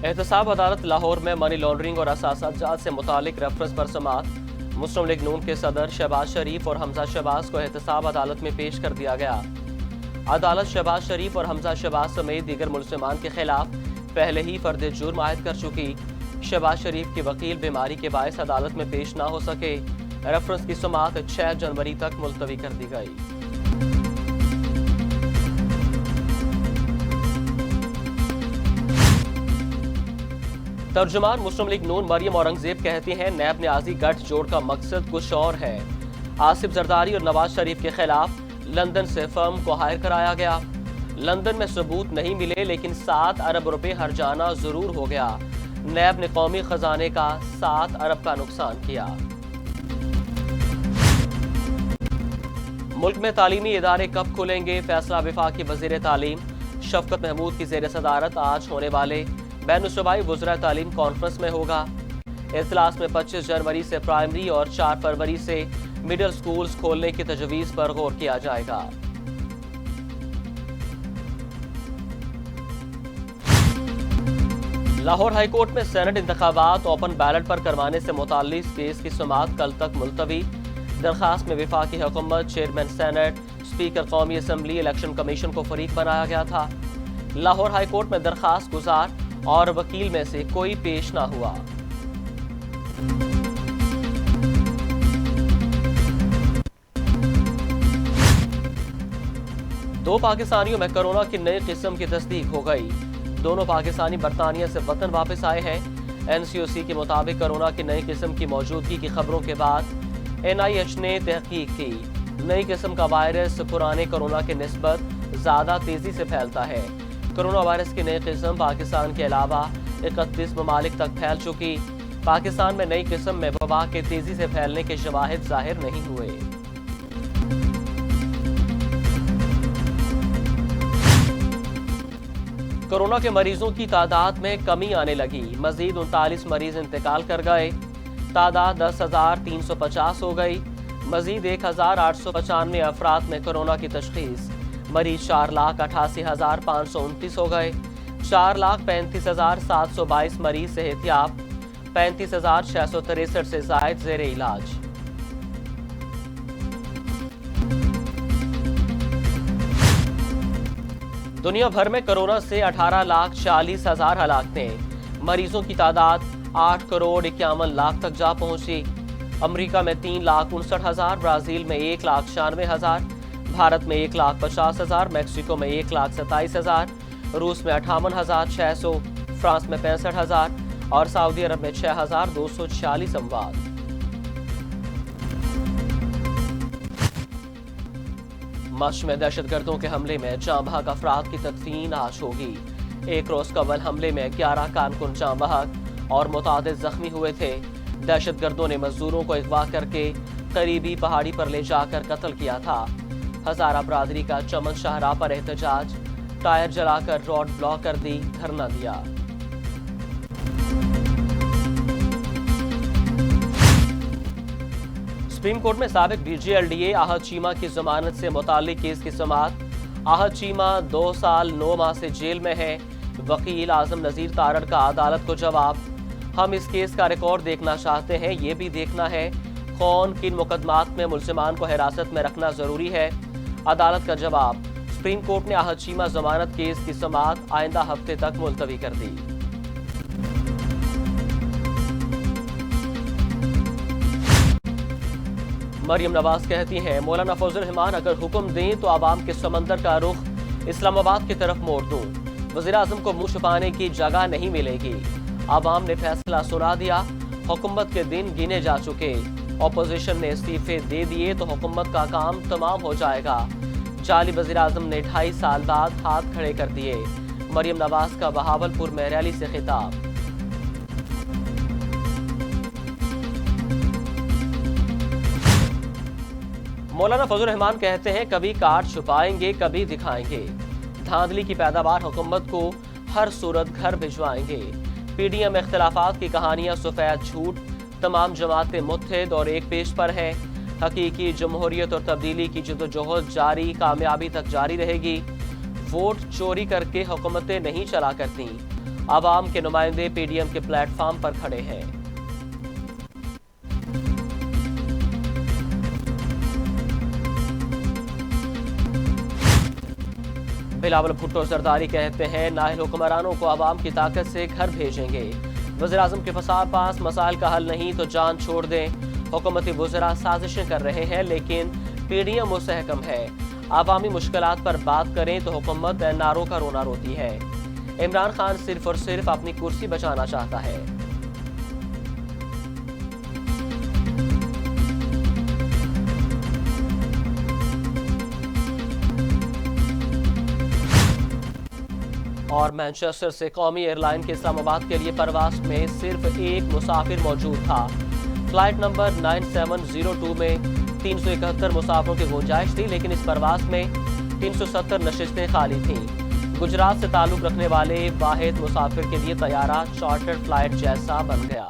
एहतसाब अदालत लाहौर में मनी लॉन्ड्रिंग और असासा जात से मुतालिक रेफरेंस पर समाअत। मुस्लिम लीग नून के सदर शहबाज शरीफ और हमजा शहबाज को एहतसाब अदालत में पेश कर दिया गया। अदालत शहबाज शरीफ और हमजा शहबाज समेत दीगर मुल्ज़िमान के खिलाफ पहले ही फर्द जुर्म आयद कर चुकी। शहबाज शरीफ के वकील बीमारी के बायस अदालत में पेश ना हो सके। रेफरेंस की समाअत 6 जनवरी तक मुलतवी कर दी गई। तर्जुमान मुस्लिम लीग नून मरियम औरंगजेब कहती हैं नैब न्याजी गठजोड़ का मकसद कुछ और है। आसिफ जरदारी और नवाज शरीफ के खिलाफ लंदन से फर्म को हायर कराया गया। लंदन में सबूत नहीं मिले लेकिन 7 अरब रुपए हर्जाना जरूर हो गया। नैब ने कौमी खजाने का 7 अरब का नुकसान किया। मुल्क में तालीमी इदारे कब खुलेंगे, फैसला वफाकी वजीर तालीम शफकत महमूद की ज़ेर सदारत आज होने वाले बैनुल-सूबाई वज़रा तालीम कॉन्फ्रेंस में होगा। इजलास में 25 जनवरी से प्राइमरी और 4 फरवरी से मिडिल स्कूल्स खोलने की तजवीज़ पर गौर किया जाएगा। लाहौर हाई कोर्ट में सेनेट इंतखाबात ओपन बैलेट पर करवाने से मुताल्लिक केस की समाअत कल तक मुलतवी। दरखास्त में वफाकी हुकूमत, चेयरमैन सेनेट, स्पीकर कौमी असम्बली इलेक्शन कमीशन को फरीक बनाया गया था। लाहौर हाई कोर्ट में दरखास्त गुजार और वकील में से कोई पेश ना हुआ। दो पाकिस्तानियों में कोरोना की नई किस्म की तस्दीक हो गई। दोनों पाकिस्तानी बरतानिया से वतन वापस आए हैं। NCOC के मुताबिक कोरोना की नई किस्म की मौजूदगी की खबरों के बाद NIH ने तहकीक की। नई किस्म का वायरस पुराने कोरोना के निस्बत ज्यादा तेजी से फैलता है। कोरोना वायरस की नई किस्म पाकिस्तान के अलावा 31 ममालिक तक फैल चुकी। पाकिस्तान में नई किस्म में वबा के तेजी से फैलने के शवाहिद जाहिर नहीं हुए। कोरोना के मरीजों की तादाद में कमी आने लगी। मजीद 39 मरीज इंतकाल कर गए। तादाद 10,350 हो गई। मजीद 1,895 अफराद में कोरोना की तशखीस। मरीज 4,88,529 हो गए। 4,35,722 मरीज सेहतियाब। 35,663 से जायद जेर इलाज। दुनिया भर में कोरोना से 18,40,000 हलाकतें। मरीजों की तादाद 8,51,00,000 तक जा पहुंची। अमेरिका में 3,59,000, ब्राजील में 1,96,000, भारत में 1,50,000, मैक्सिको में 1,27,000, रूस में 58,600, फ्रांस में 65,000 और सऊदी अरब में 6,246 अमवात। मश्क में दहशतगर्दों के हमले में जाँ बहक अफराद की तदफीन आज होगी। एक रोज कबल हमले में 11 कारकुन जाँ बहक और मुतादिद जख्मी हुए थे। दहशतगर्दों ने मजदूरों को अगवा करके करीबी पहाड़ी पर ले जाकर कत्ल किया था। हजारा बरादरी का चमन शाहराह पर एहतजाज, टायर जलाकर रोड ब्लॉक कर दी, धरना दिया। सुप्रीम कोर्ट में साबिक DGLDA आहद चीमा की जमानत से मुताल्लिक केस की समाअत। आहद चीमा 2 साल 9 माह से जेल में है। वकील आजम नजीर तारड़ का अदालत को जवाब, हम इस केस का रिकॉर्ड देखना चाहते हैं। ये भी देखना है कौन किन मुकदमात में मुल्जिमान को हिरासत में रखना जरूरी है। अदालत का जवाब, सुप्रीम कोर्ट ने आहद चीमा जमानत केस की समाअत आइंदा हफ्ते तक मुलतवी कर दी। मरियम नवाज कहती हैं मौलाना फजल रहमान अगर हुक्म दें तो आवाम के समंदर का रुख इस्लामाबाद की तरफ मोड़ दूं। वज़ीर आज़म को मुंह छुपाने की जगह नहीं मिलेगी। आवाम ने फैसला सुना दिया। हुकूमत के दिन गिने जा चुके। अपोजिशन ने इस्तीफे दे दिए तो हुकूमत का काम तमाम हो जाएगा। जाली वज़ीर आज़म ने 2.5 साल बाद हाथ खड़े कर दिए। मरियम नवाज का बहावलपुर में रैली से खिताब। मौलाना फजल रहमान कहते हैं कभी काट छुपाएंगे कभी दिखाएंगे। धांधली की पैदावार हुकूमत को हर सूरत घर भिजवाएंगे। PDM में इख्तिलाफात की कहानियां सफेद झूठ। तमाम जमातें मुत्तहिद और एक पेश पर हैं। हकीकी जमहूरियत और तब्दीली की जदोजहद जारी कामयाबी तक जारी रहेगी। वोट चोरी करके हुकूमतें नहीं चला करती। आवाम के नुमाइंदे पीडीएम के प्लेटफॉर्म पर खड़े हैं। बिलावल भुट्टो जरदारी कहते हैं नाअहल हुक्मरानों को आवाम की ताकत से घर भेजेंगे। वज़ीर-ए-आज़म के पास मसाइल का हल नहीं तो जान छोड़ दें। हुकूमती वज़रा साजिशें कर रहे हैं लेकिन पीडीएम मुस्तहकम है। आवामी मुश्किलात पर बात करें तो हुकूमत एनआरओ का रोना रोती है। इमरान खान सिर्फ और सिर्फ अपनी कुर्सी बचाना चाहता है। और मैनचेस्टर से कौमी एयरलाइन के इस्लामाबाद के लिए परवास में सिर्फ एक मुसाफिर मौजूद था। फ्लाइट नंबर 9702 में 371 मुसाफिरों की गुंजाइश थी, लेकिन इस परवास में 370 नशिस्तें खाली थीं। गुजरात से ताल्लुक रखने वाले वाहिद मुसाफिर के लिए तैयारा चार्टर्ड फ्लाइट जैसा बन गया।